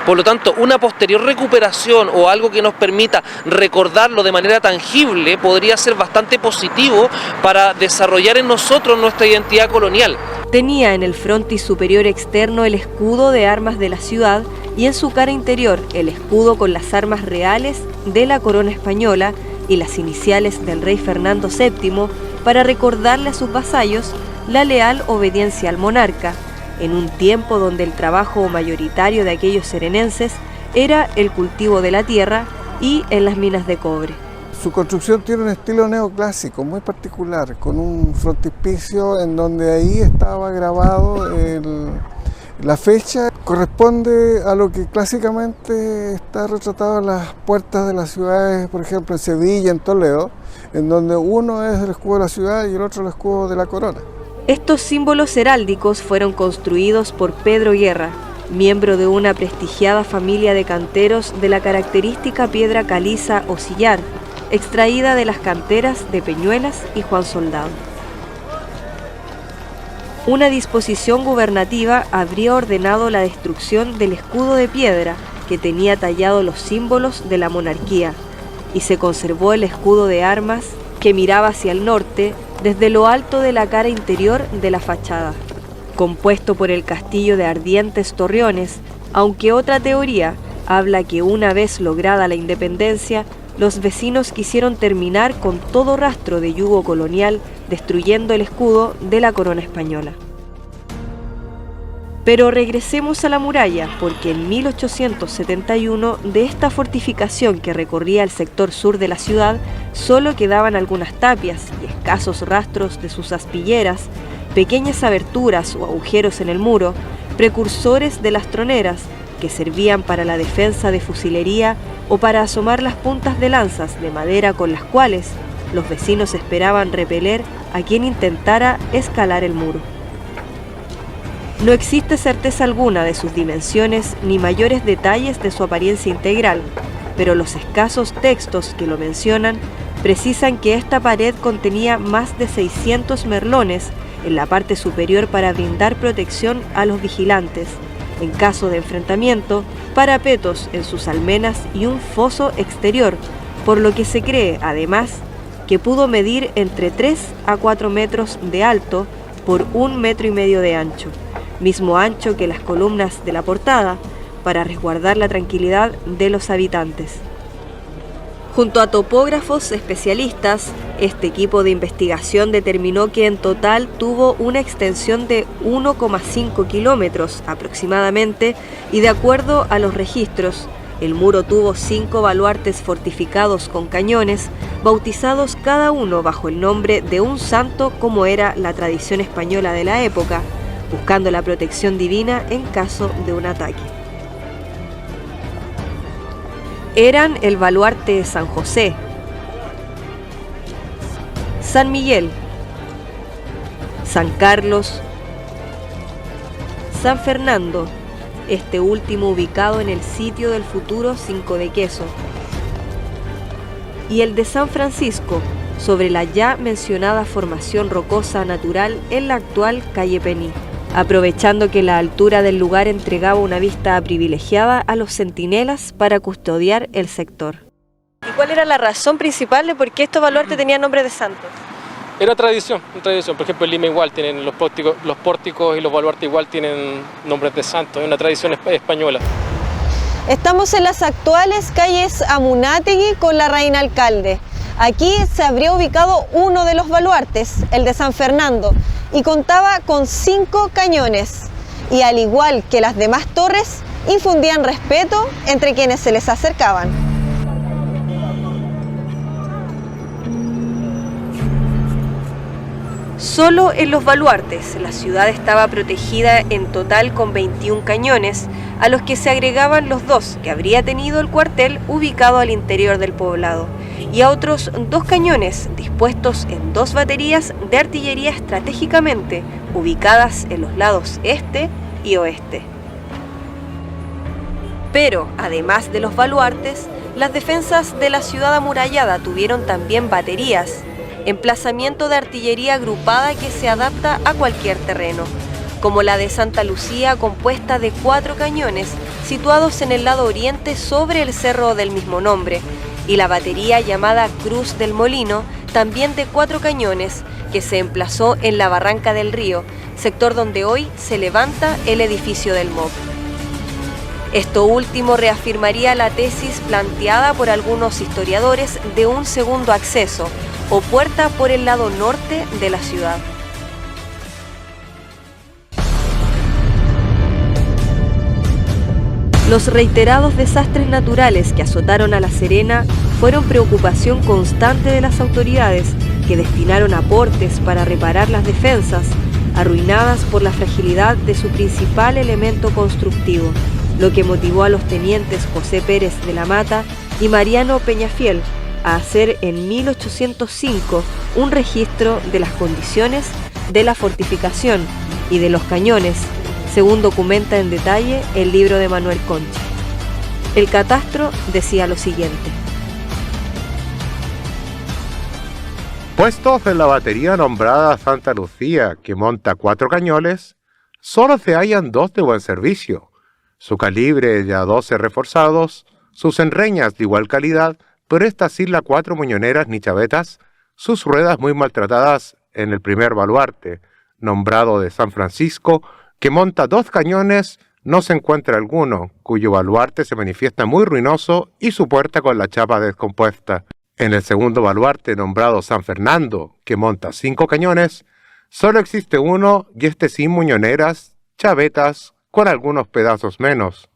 Por lo tanto, una posterior recuperación o algo que nos permita recordarlo de manera tangible podría ser bastante positivo para desarrollar en nosotros nuestra identidad colonial. Tenía en el frontis superior externo el escudo de armas de la ciudad y en su cara interior el escudo con las armas reales de la corona española y las iniciales del rey Fernando VII para recordarle a sus vasallos la leal obediencia al monarca, en un tiempo donde el trabajo mayoritario de aquellos serenenses era el cultivo de la tierra y en las minas de cobre. Su construcción tiene un estilo neoclásico muy particular, con un frontispicio en donde ahí estaba grabado la fecha. Corresponde a lo que clásicamente está retratado en las puertas de las ciudades, por ejemplo en Sevilla, en Toledo, en donde uno es el escudo de la ciudad y el otro el escudo de la corona. Estos símbolos heráldicos fueron construidos por Pedro Guerra, miembro de una prestigiada familia de canteros de la característica piedra caliza o sillar, extraída de las canteras de Peñuelas y Juan Soldado. Una disposición gubernativa habría ordenado la destrucción del escudo de piedra que tenía tallado los símbolos de la monarquía, y se conservó el escudo de armas que miraba hacia el norte desde lo alto de la cara interior de la fachada, compuesto por el castillo de ardientes torreones, aunque otra teoría habla que una vez lograda la independencia, los vecinos quisieron terminar con todo rastro de yugo colonial, destruyendo el escudo de la corona española. Pero regresemos a la muralla, porque en 1871 de esta fortificación que recorría el sector sur de la ciudad solo quedaban algunas tapias y escasos rastros de sus aspilleras, pequeñas aberturas o agujeros en el muro, precursores de las troneras que servían para la defensa de fusilería o para asomar las puntas de lanzas de madera con las cuales los vecinos esperaban repeler a quien intentara escalar el muro. No existe certeza alguna de sus dimensiones ni mayores detalles de su apariencia integral, pero los escasos textos que lo mencionan precisan que esta pared contenía más de 600 merlones en la parte superior para brindar protección a los vigilantes, en caso de enfrentamiento, parapetos en sus almenas y un foso exterior, por lo que se cree, además, que pudo medir entre 3 a 4 metros de alto por 1,5 metros de ancho, mismo ancho que las columnas de la portada, para resguardar la tranquilidad de los habitantes. Junto a topógrafos especialistas, este equipo de investigación determinó que en total tuvo una extensión de 1,5 kilómetros aproximadamente y de acuerdo a los registros, el muro tuvo 5 baluartes fortificados con cañones, bautizados cada uno bajo el nombre de un santo como era la tradición española de la época, buscando la protección divina en caso de un ataque. Eran el baluarte San José, San Miguel, San Carlos, San Fernando, este último ubicado en el sitio del futuro Cinco de Queso, y el de San Francisco, sobre la ya mencionada formación rocosa natural en la actual calle Pení, aprovechando que la altura del lugar entregaba una vista privilegiada a los centinelas para custodiar el sector. ¿Y cuál era la razón principal de por qué estos baluartes tenían nombre de santos? Era tradición, Por ejemplo, en Lima igual tienen los pórticos y los baluartes igual tienen nombres de santos, es una tradición española. Estamos en las actuales calles Amunátegui con la Reina Alcalde. Aquí se habría ubicado uno de los baluartes, el de San Fernando, y contaba con 5 cañones. Y al igual que las demás torres, infundían respeto entre quienes se les acercaban. Solo en los baluartes, la ciudad estaba protegida en total con 21 cañones, a los que se agregaban los 2 que habría tenido el cuartel ubicado al interior del poblado, y a otros 2 cañones dispuestos en 2 baterías de artillería estratégicamente ubicadas en los lados este y oeste. Pero, además de los baluartes, las defensas de la ciudad amurallada tuvieron también baterías, emplazamiento de artillería agrupada que se adapta a cualquier terreno, como la de Santa Lucía, compuesta de 4 cañones situados en el lado oriente sobre el cerro del mismo nombre, y la batería llamada Cruz del Molino, también de 4 cañones, que que se emplazó en la Barranca del Río, sector donde hoy se levanta el edificio del MOB. Esto último reafirmaría la tesis planteada por algunos historiadores de un segundo acceso o puerta por el lado norte de la ciudad. Los reiterados desastres naturales que azotaron a La Serena fueron preocupación constante de las autoridades, que destinaron aportes para reparar las defensas, arruinadas por la fragilidad de su principal elemento constructivo, lo que motivó a los tenientes José Pérez de la Mata y Mariano Peñafiel a hacer en 1805 un registro de las condiciones de la fortificación y de los cañones, según documenta en detalle el libro de Manuel Concha. El catastro decía lo siguiente: puestos en la batería nombrada Santa Lucía, que monta 4 cañones, solo se hallan 2 de buen servicio, su calibre ya 12 reforzados, sus enreñas de igual calidad, pero estas sin las 4 muñoneras ni chavetas, sus ruedas muy maltratadas en el primer baluarte, nombrado de San Francisco, que monta 2 cañones, no se encuentra alguno, cuyo baluarte se manifiesta muy ruinoso y su puerta con la chapa descompuesta. En el segundo baluarte, nombrado San Fernando, que monta 5 cañones, solo existe uno y este sin muñoneras, chavetas, con algunos pedazos menos.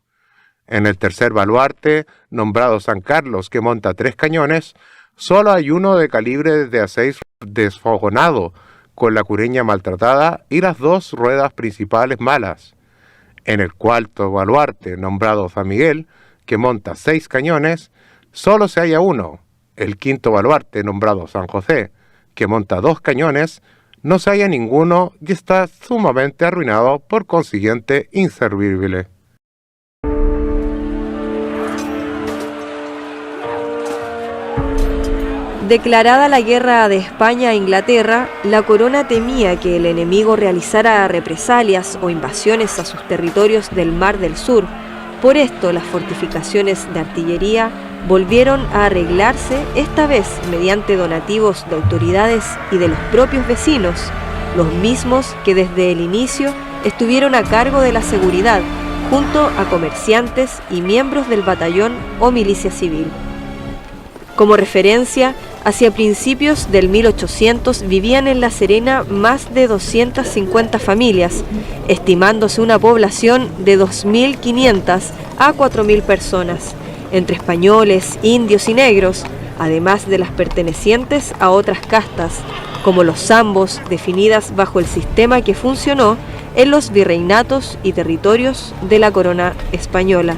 En el tercer baluarte, nombrado San Carlos, que monta 3 cañones, solo hay uno de calibre de A6 desfogonado, con la cureña maltratada y las 2 ruedas principales malas. En el cuarto baluarte, nombrado San Miguel, que monta 6 cañones, solo se halla uno. El quinto baluarte, nombrado San José, que monta 2 cañones, no se halla ninguno y está sumamente arruinado, por consiguiente inservible. Declarada la guerra de España a Inglaterra, la corona temía que el enemigo realizara represalias o invasiones a sus territorios del Mar del Sur. Por esto, las fortificaciones de artillería volvieron a arreglarse, esta vez mediante donativos de autoridades y de los propios vecinos, los mismos que desde el inicio estuvieron a cargo de la seguridad, junto a comerciantes y miembros del batallón o milicia civil. Como referencia, hacia principios del 1800 vivían en La Serena más de 250 familias, estimándose una población de 2.500 a 4.000 personas, entre españoles, indios y negros, además de las pertenecientes a otras castas, como los zambos, definidas bajo el sistema que funcionó en los virreinatos y territorios de la corona española.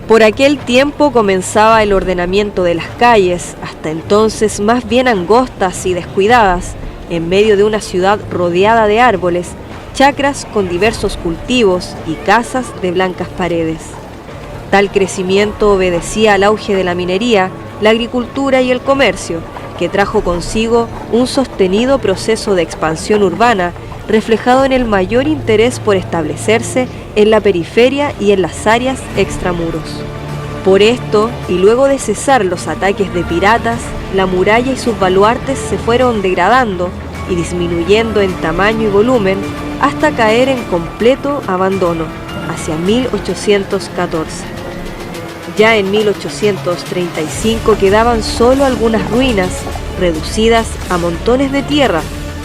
Por aquel tiempo comenzaba el ordenamiento de las calles, hasta entonces más bien angostas y descuidadas, en medio de una ciudad rodeada de árboles, chacras con diversos cultivos y casas de blancas paredes. Tal crecimiento obedecía al auge de la minería, la agricultura y el comercio, que trajo consigo un sostenido proceso de expansión urbana, reflejado en el mayor interés por establecerse en la periferia y en las áreas extramuros. Por esto, y luego de cesar los ataques de piratas, la muralla y sus baluartes se fueron degradando y disminuyendo en tamaño y volumen hasta caer en completo abandono hacia 1814. Ya en 1835 quedaban solo algunas ruinas, reducidas a montones de tierra,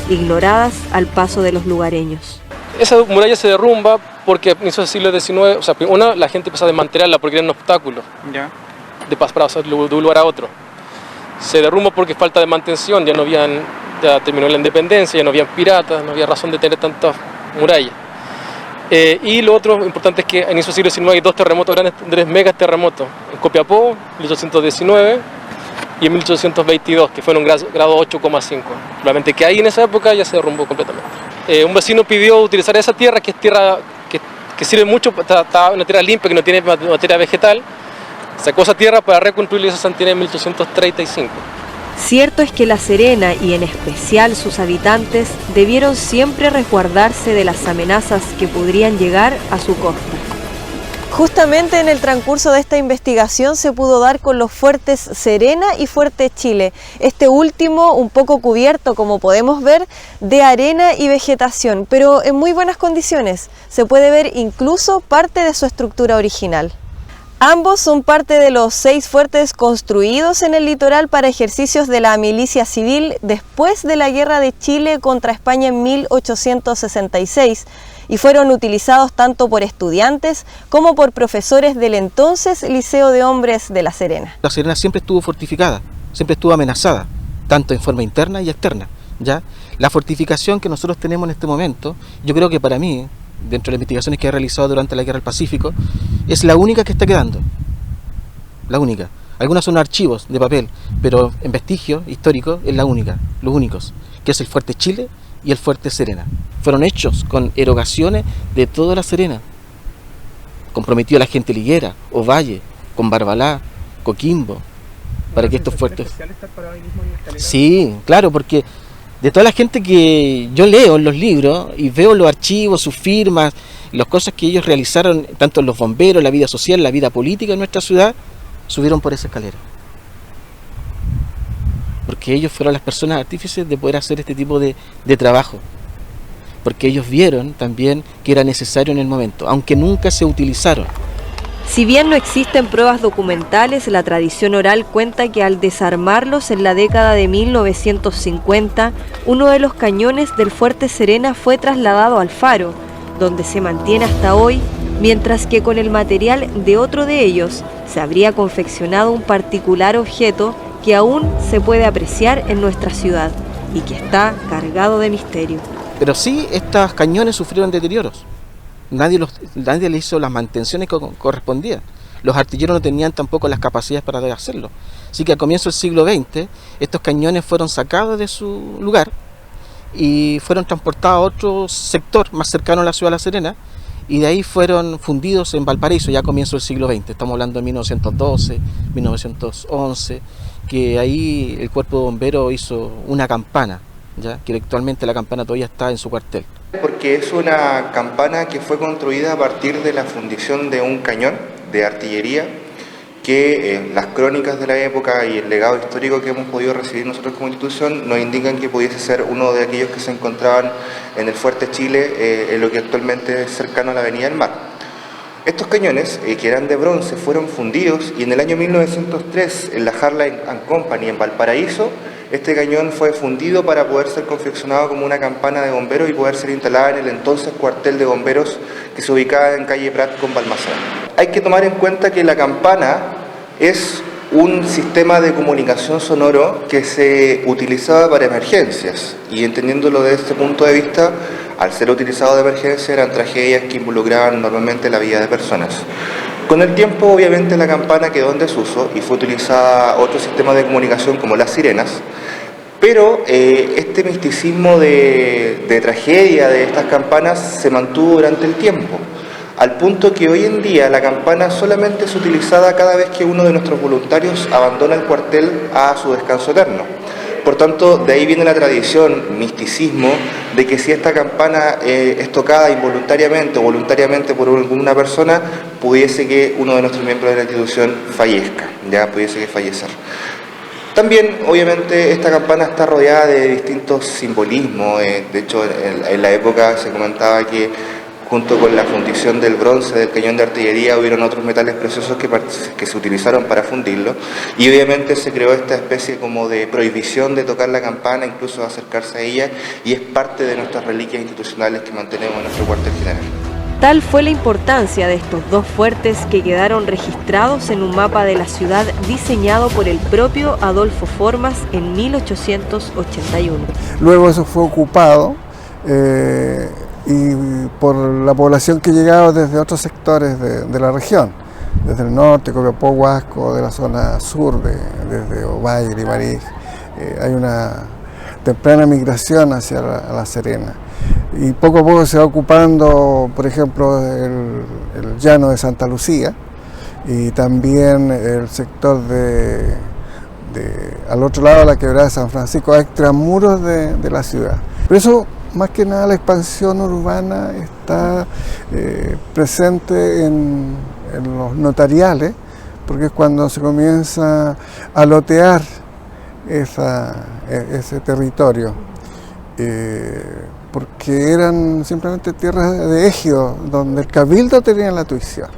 ignoradas al paso de los lugareños. Esa muralla se derrumba porque a inicios del siglo XIX, la gente empezó a desmantelarla porque era un obstáculo de pasar de un lugar a otro. Se derrumba porque falta de mantención, ya terminó la independencia, ya no había piratas, no había razón de tener tantas murallas. Y lo otro importante es que en inicios del siglo XIX hay 2 terremotos grandes, 3 megas terremotos, en Copiapó, en 1819, y en 1822, que fueron grado 8,5. Probablemente que ahí en esa época ya se derrumbó completamente. Un vecino pidió utilizar esa tierra, que es tierra que sirve mucho, está una tierra limpia, que no tiene materia vegetal. Sacó esa tierra para reconstruir esa Santina en 1835. Cierto es que La Serena, y en especial sus habitantes, debieron siempre resguardarse de las amenazas que podrían llegar a su costa. Justamente en el transcurso de esta investigación se pudo dar con los fuertes Serena y Fuerte Chile, este último un poco cubierto, como podemos ver, de arena y vegetación, pero en muy buenas condiciones. Se puede ver incluso parte de su estructura original. Ambos son parte de los 6 fuertes construidos en el litoral para ejercicios de la milicia civil después de la Guerra de Chile contra España en 1866 y fueron utilizados tanto por estudiantes como por profesores del entonces Liceo de Hombres de La Serena. La Serena siempre estuvo fortificada, siempre estuvo amenazada, tanto en forma interna y externa, ¿ya? La fortificación que nosotros tenemos en este momento, yo creo que para mí, dentro de las investigaciones que he realizado durante la Guerra del Pacífico, es la única que está quedando. La única. Algunas son archivos de papel, pero en vestigio histórico es la única, los únicos, que es el Fuerte Chile y el Fuerte Serena. Fueron hechos con erogaciones de toda La Serena. Comprometió a la gente liguera, Ovalle, con Barbalá, Coquimbo, para que estos fuertes... Sí, claro, porque de toda la gente que yo leo en los libros y veo los archivos, sus firmas, las cosas que ellos realizaron, tanto los bomberos, la vida social, la vida política en nuestra ciudad, subieron por esa escalera. Porque ellos fueron las personas artífices de poder hacer este tipo de trabajo. Porque ellos vieron también que era necesario en el momento, aunque nunca se utilizaron. Si bien no existen pruebas documentales, la tradición oral cuenta que al desarmarlos en la década de 1950, uno de los cañones del Fuerte Serena fue trasladado al faro, donde se mantiene hasta hoy, mientras que con el material de otro de ellos se habría confeccionado un particular objeto que aún se puede apreciar en nuestra ciudad y que está cargado de misterio. Pero sí, estos cañones sufrieron deterioros. Nadie le hizo las mantenciones que correspondían. Los artilleros no tenían tampoco las capacidades para hacerlo. Así que a comienzos del siglo XX, estos cañones fueron sacados de su lugar y fueron transportados a otro sector más cercano a la ciudad de La Serena, y de ahí fueron fundidos en Valparaíso, ya a comienzos del siglo XX. Estamos hablando de 1912, 1911, que ahí el cuerpo de bomberos hizo una campana, ¿ya? Que actualmente la campana todavía está en su cuartel. Porque es una campana que fue construida a partir de la fundición de un cañón de artillería que las crónicas de la época y el legado histórico que hemos podido recibir nosotros como institución nos indican que pudiese ser uno de aquellos que se encontraban en el Fuerte Chile, en lo que actualmente es cercano a la Avenida del Mar. Estos cañones, que eran de bronce, fueron fundidos y en el año 1903 en la Harline & Company en Valparaíso, este cañón fue fundido para poder ser confeccionado como una campana de bomberos y poder ser instalada en el entonces cuartel de bomberos que se ubicaba en calle Prat con Balmaceda. Hay que tomar en cuenta que la campana es un sistema de comunicación sonoro que se utilizaba para emergencias y entendiéndolo desde este punto de vista, al ser utilizado de emergencia eran tragedias que involucraban normalmente la vida de personas. Con el tiempo, obviamente, la campana quedó en desuso y fue utilizada otro sistema de comunicación como las sirenas, pero este misticismo de tragedia de estas campanas se mantuvo durante el tiempo, al punto que hoy en día la campana solamente es utilizada cada vez que uno de nuestros voluntarios abandona el cuartel a su descanso eterno. Por tanto, de ahí viene la tradición, misticismo, de que si esta campana es tocada involuntariamente o voluntariamente por alguna persona, pudiese que uno de nuestros miembros de la institución fallezca, ya pudiese que fallecer. También, obviamente, esta campana está rodeada de distintos simbolismos. De hecho, en la época se comentaba que junto con la fundición del bronce del cañón de artillería hubieron otros metales preciosos que se utilizaron para fundirlo y obviamente se creó esta especie como de prohibición de tocar la campana, incluso de acercarse a ella, y es parte de nuestras reliquias institucionales que mantenemos en nuestro cuartel general. Tal fue la importancia de estos dos fuertes que quedaron registrados en un mapa de la ciudad diseñado por el propio Adolfo Formas en 1881. Luego eso fue ocupado y por la población que llegaba desde otros sectores de la región, desde el norte, Copiapó, Huasco, de la zona sur, desde Ovalle, Limarí. Hay una temprana migración hacia La Serena. Y poco a poco se va ocupando, por ejemplo, el llano de Santa Lucía y también el sector al otro lado de la quebrada de San Francisco, a extramuros de la ciudad. Por eso, más que nada, la expansión urbana está presente en los notariales, porque es cuando se comienza a lotear ese territorio, porque eran simplemente tierras de ejido, donde el cabildo tenía la tuición.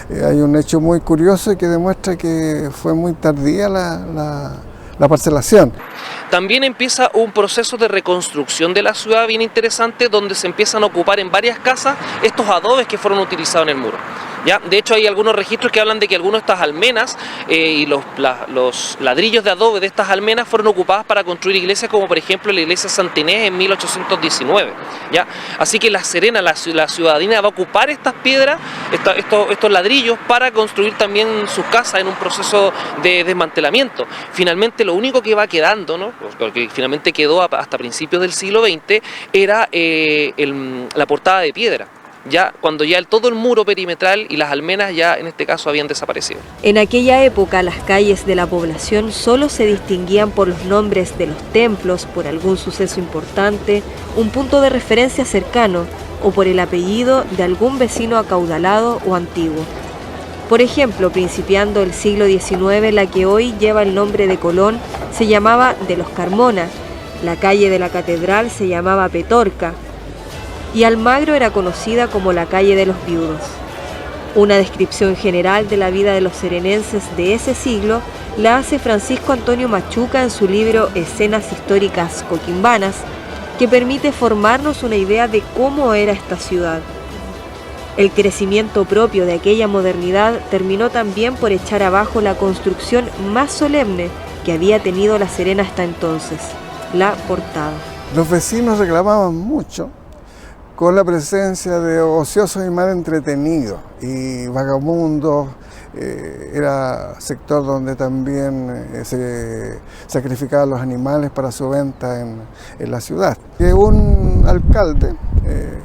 Hay un hecho muy curioso que demuestra que fue muy tardía la parcelación. También empieza un proceso de reconstrucción de la ciudad bien interesante, donde se empiezan a ocupar en varias casas estos adobes que fueron utilizados en el muro. ¿Ya? De hecho, hay algunos registros que hablan de que algunas de estas almenas y los ladrillos de adobe de estas almenas fueron ocupadas para construir iglesias, como por ejemplo la iglesia Santa Inés en 1819. ¿Ya? Así que La Serena, la ciudadanía va a ocupar estas piedras, estos ladrillos, para construir también sus casas en un proceso de desmantelamiento. Finalmente, lo único que va quedando, ¿no?, lo que finalmente quedó hasta principios del siglo XX, era la portada de piedra. Ya cuando todo el muro perimetral y las almenas ya en este caso habían desaparecido. En aquella época las calles de la población solo se distinguían por los nombres de los templos, por algún suceso importante, un punto de referencia cercano o por el apellido de algún vecino acaudalado o antiguo. Por ejemplo, principiando el siglo XIX, la que hoy lleva el nombre de Colón se llamaba de los Carmona, la calle de la Catedral se llamaba Petorca, y Almagro era conocida como la calle de los Viudos. Una descripción general de la vida de los serenenses de ese siglo la hace Francisco Antonio Machuca en su libro Escenas históricas coquimbanas, que permite formarnos una idea de cómo era esta ciudad. El crecimiento propio de aquella modernidad terminó también por echar abajo la construcción más solemne que había tenido La Serena hasta entonces, la Portada. Los vecinos reclamaban mucho con la presencia de ociosos y mal entretenidos y vagabundos. Era sector donde también se sacrificaban los animales para su venta en la ciudad. Y un alcalde,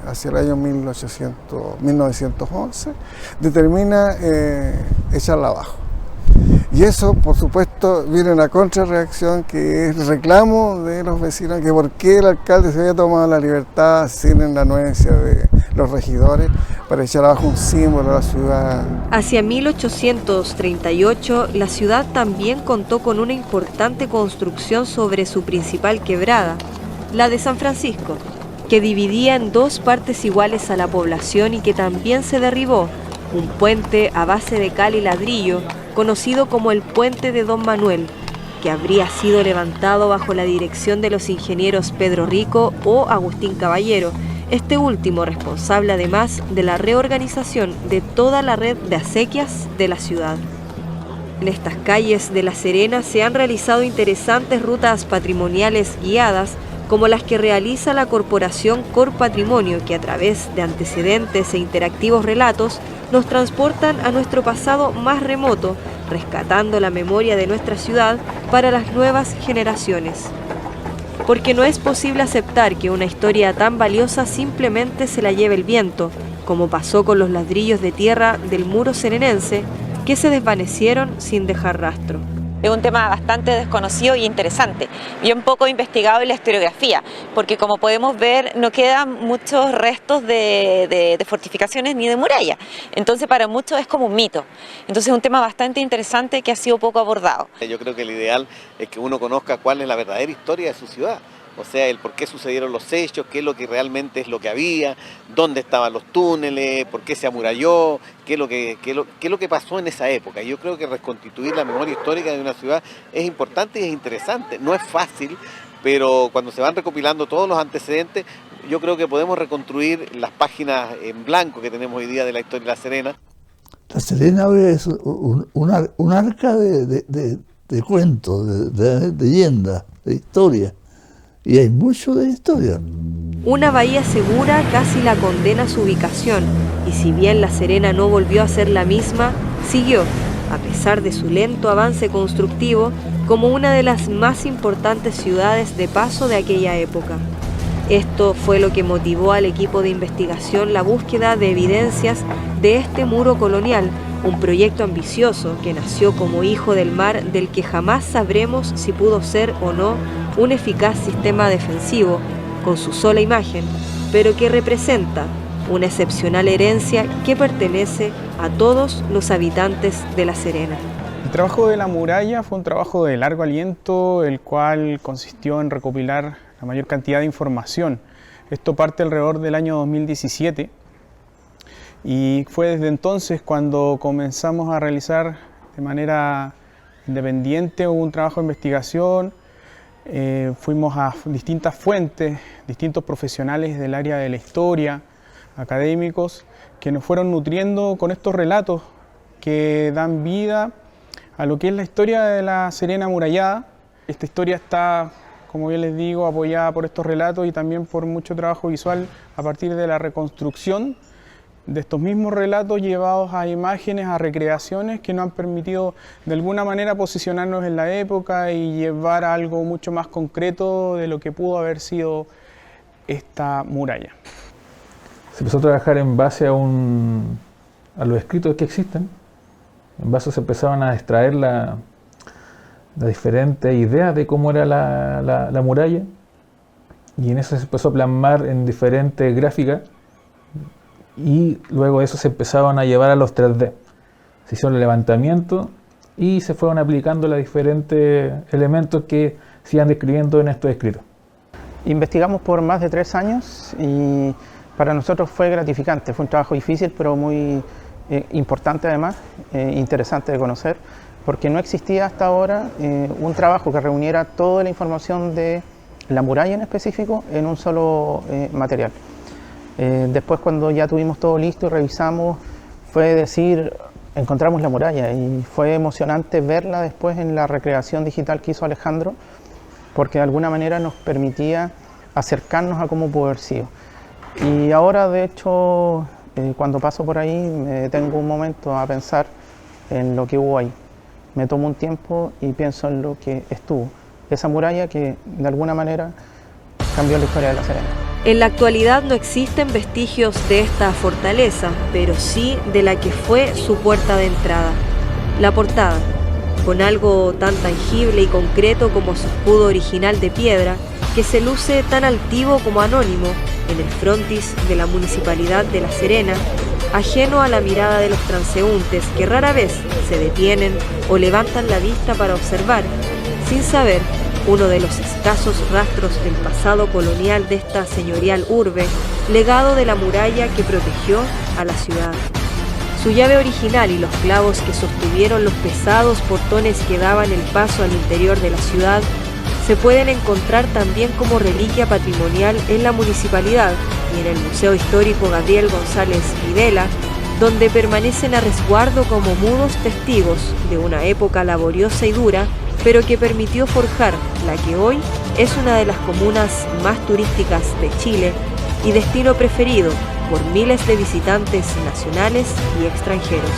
hacia el año 1911, determina echarla abajo. Y eso, por supuesto, viene una contrarreacción, que es el reclamo de los vecinos, que por qué el alcalde se había tomado la libertad, sin la anuencia de los regidores, para echar abajo un símbolo de la ciudad. Hacia 1838, la ciudad también contó con una importante construcción sobre su principal quebrada, la de San Francisco, que dividía en dos partes iguales a la población y que también se derribó, un puente a base de cal y ladrillo, conocido como el Puente de Don Manuel, que habría sido levantado bajo la dirección de los ingenieros Pedro Rico o Agustín Caballero, este último responsable además de la reorganización de toda la red de acequias de la ciudad. En estas calles de La Serena se han realizado interesantes rutas patrimoniales guiadas, como las que realiza la Corporación Cor Patrimonio, que a través de antecedentes e interactivos relatos nos transportan a nuestro pasado más remoto, rescatando la memoria de nuestra ciudad para las nuevas generaciones. Porque no es posible aceptar que una historia tan valiosa simplemente se la lleve el viento, como pasó con los ladrillos de tierra del muro serenense, que se desvanecieron sin dejar rastro. Es un tema bastante desconocido y interesante, bien poco investigado en la historiografía, porque como podemos ver no quedan muchos restos de fortificaciones ni de muralla. Entonces para muchos es como un mito. Entonces es un tema bastante interesante que ha sido poco abordado. Yo creo que el ideal es que uno conozca cuál es la verdadera historia de su ciudad. O sea, el por qué sucedieron los hechos, qué es lo que realmente es lo que había, dónde estaban los túneles, por qué se amuralló, qué es lo que pasó en esa época. Yo creo que reconstituir la memoria histórica de una ciudad es importante y es interesante. No es fácil, pero cuando se van recopilando todos los antecedentes, yo creo que podemos reconstruir las páginas en blanco que tenemos hoy día de la historia de La Serena. La Serena hoy es un arca de cuentos, de leyendas, de historia. Y hay mucho de historia. Una bahía segura casi la condena a su ubicación, y si bien La Serena no volvió a ser la misma, siguió, a pesar de su lento avance constructivo, como una de las más importantes ciudades de paso de aquella época. Esto fue lo que motivó al equipo de investigación la búsqueda de evidencias de este muro colonial, un proyecto ambicioso que nació como hijo del mar, del que jamás sabremos si pudo ser o no un eficaz sistema defensivo con su sola imagen, pero que representa una excepcional herencia que pertenece a todos los habitantes de La Serena. El trabajo de la muralla fue un trabajo de largo aliento, el cual consistió en recopilar la mayor cantidad de información. Esto parte alrededor del año 2017 y fue desde entonces cuando comenzamos a realizar de manera independiente un trabajo de investigación. Fuimos a distintas fuentes, distintos profesionales del área de la historia, académicos, que nos fueron nutriendo con estos relatos que dan vida a lo que es la historia de La Serena amurallada. Esta historia está, como bien les digo, apoyada por estos relatos y también por mucho trabajo visual a partir de la reconstrucción de estos mismos relatos llevados a imágenes, a recreaciones que nos han permitido de alguna manera posicionarnos en la época y llevar a algo mucho más concreto de lo que pudo haber sido esta muralla. Se empezó a trabajar en base a los escritos que existen. En base se empezaban a extraer las diferentes ideas de cómo era la muralla, y en eso se empezó a plasmar en diferentes gráficas, y luego eso se empezaban a llevar a los 3D. Se hicieron el levantamiento y se fueron aplicando los diferentes elementos que se iban describiendo en estos escritos. Investigamos por más de 3 años y para nosotros fue gratificante. Fue un trabajo difícil, pero muy importante además, interesante de conocer, porque no existía hasta ahora un trabajo que reuniera toda la información de la muralla en específico en un solo material. Después, cuando ya tuvimos todo listo y revisamos, fue decir, encontramos la muralla, y fue emocionante verla después en la recreación digital que hizo Alejandro, porque de alguna manera nos permitía acercarnos a cómo pudo haber sido. Y ahora, de hecho, cuando paso por ahí, me detengo un momento a pensar en lo que hubo ahí. Me tomo un tiempo y pienso en lo que estuvo. Esa muralla que de alguna manera cambió la historia de La Serena. En la actualidad no existen vestigios de esta fortaleza, pero sí de la que fue su puerta de entrada, la portada, con algo tan tangible y concreto como su escudo original de piedra, que se luce tan altivo como anónimo en el frontis de la Municipalidad de La Serena, ajeno a la mirada de los transeúntes que rara vez se detienen o levantan la vista para observar, sin saber, uno de los escasos rastros del pasado colonial de esta señorial urbe, legado de la muralla que protegió a la ciudad. Su llave original y los clavos que sostuvieron los pesados portones que daban el paso al interior de la ciudad se pueden encontrar también como reliquia patrimonial en la municipalidad y en el Museo Histórico Gabriel González Videla, donde permanecen a resguardo como mudos testigos de una época laboriosa y dura, pero que permitió forjar la que hoy es una de las comunas más turísticas de Chile y destino preferido por miles de visitantes nacionales y extranjeros.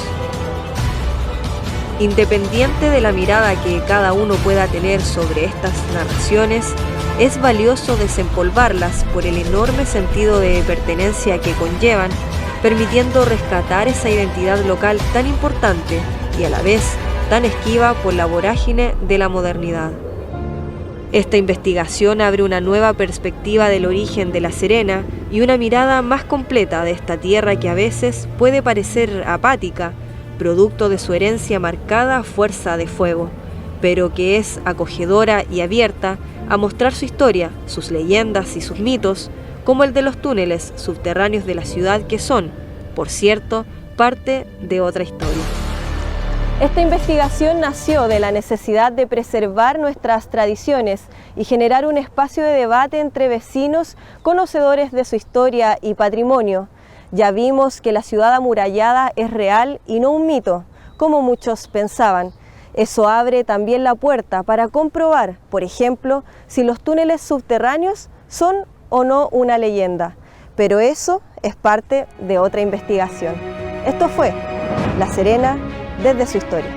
Independiente de la mirada que cada uno pueda tener sobre estas narraciones, es valioso desempolvarlas por el enorme sentido de pertenencia que conllevan, permitiendo rescatar esa identidad local tan importante y a la vez tan esquiva por la vorágine de la modernidad. Esta investigación abre una nueva perspectiva del origen de La Serena y una mirada más completa de esta tierra que a veces puede parecer apática, producto de su herencia marcada a fuerza de fuego, pero que es acogedora y abierta a mostrar su historia, sus leyendas y sus mitos, como el de los túneles subterráneos de la ciudad que son, por cierto, parte de otra historia. Esta investigación nació de la necesidad de preservar nuestras tradiciones y generar un espacio de debate entre vecinos conocedores de su historia y patrimonio. Ya vimos que la ciudad amurallada es real y no un mito, como muchos pensaban. Eso abre también la puerta para comprobar, por ejemplo, si los túneles subterráneos son o no una leyenda. Pero eso es parte de otra investigación. Esto fue La Serena desde su historia.